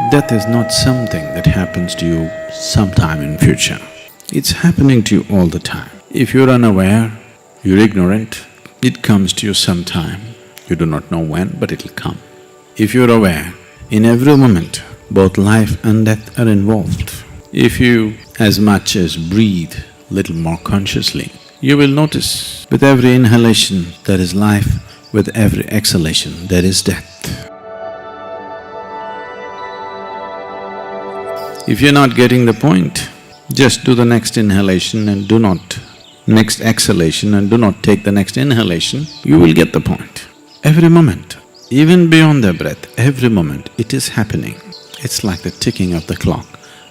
Death is not something that happens to you sometime in future. It's happening to you all the time. If you're unaware, you're ignorant, it comes to you sometime. You do not know when, but it'll come. If you're aware, in every moment, both life and death are involved. If you as much as breathe little more consciously, you will notice with every inhalation there is life, with every exhalation there is death. If you're not getting the point, just do the next inhalation and do not… next exhalation and do not take the next inhalation, you will get the point. Every moment, even beyond the breath, every moment it is happening. It's like the ticking of the clock,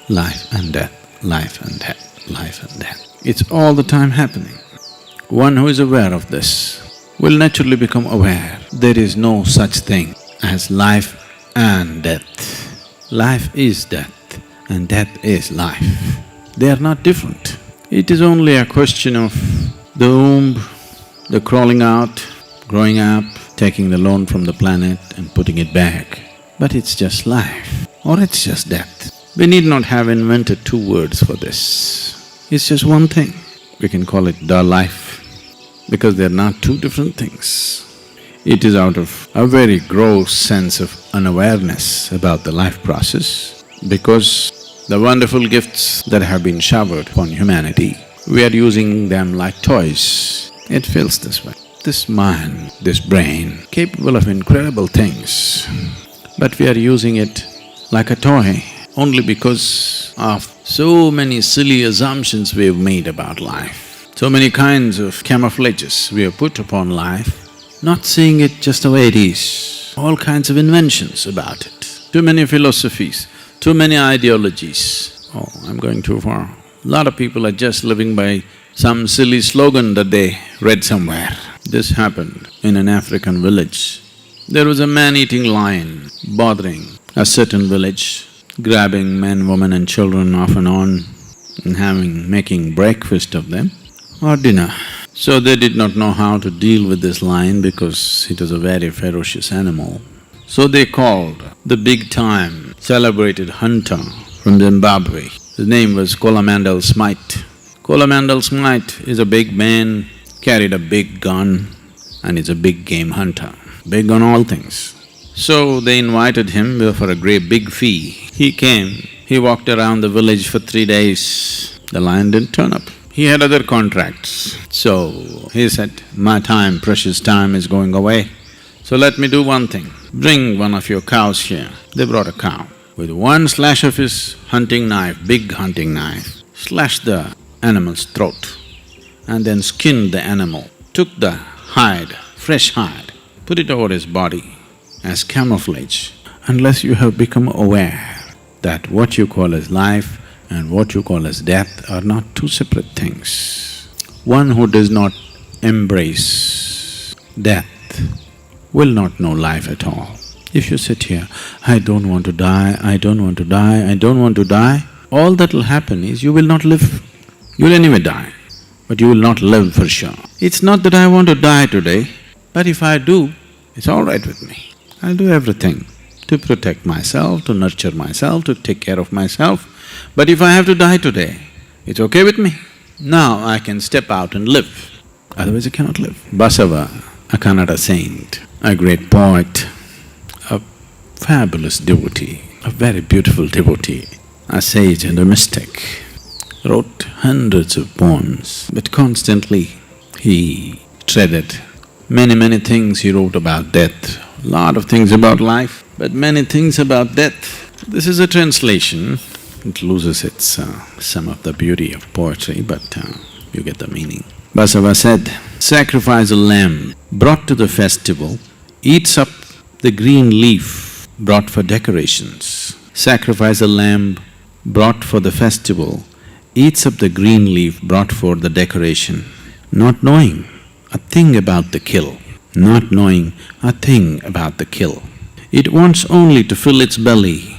life and death, life and death, life and death. It's all the time happening. One who is aware of this will naturally become aware there is no such thing as life and death. Life is death and death is life. They are not different. It is only a question of the womb, the crawling out, growing up, taking the loan from the planet and putting it back. But it's just life or it's just death. We need not have invented two words for this. It's just one thing. We can call it the life because they're not two different things. It is out of a very gross sense of unawareness about the life process because the wonderful gifts that have been showered upon humanity, we are using them like toys. It feels this way. This mind, this brain, capable of incredible things, but we are using it like a toy only because of so many silly assumptions we have made about life. So many kinds of camouflages we have put upon life, not seeing it just the way it is. All kinds of inventions about it, too many philosophies, too many ideologies. Oh, I'm going too far. A lot of people are just living by some silly slogan that they read somewhere. This happened in an African village. There was a man-eating lion bothering a certain village, grabbing men, women and children off and on and making breakfast of them or dinner. So they did not know how to deal with this lion because it was a very ferocious animal. So they called the big-time celebrated hunter from Zimbabwe. His name was Coromandel Smythe. Coromandel Smythe is a big man, carried a big gun and is a big game hunter, big on all things. So they invited him for a great big fee. He came, he walked around the village for 3 days. The lion didn't turn up. He had other contracts. So he said, my time, precious time is going away. So let me do one thing, bring one of your cows here. They brought a cow. With one slash of his hunting knife, big hunting knife, slashed the animal's throat and then skinned the animal, took the hide, fresh hide, put it over his body as camouflage. Unless you have become aware that what you call as life and what you call as death are not two separate things. One who does not embrace death will not know life at all. If you sit here, I don't want to die, I don't want to die, I don't want to die, all that will happen is you will not live. You'll anyway die, but you will not live for sure. It's not that I want to die today, but if I do, it's all right with me. I'll do everything to protect myself, to nurture myself, to take care of myself. But if I have to die today, it's okay with me. Now I can step out and live, otherwise I cannot live. Basava, a Kannada saint, a great poet, a fabulous devotee, a very beautiful devotee, a sage and a mystic, wrote hundreds of poems, but constantly he treaded many things he wrote about death, lot of things about life, but many things about death. This is a translation, it loses its some of the beauty of poetry, but you get the meaning. Basava said, sacrifice a lamb brought to the festival, eats up the green leaf brought for decorations. Sacrifice a lamb brought for the festival, eats up the green leaf brought for the decoration, not knowing a thing about the kill, not knowing a thing about the kill. It wants only to fill its belly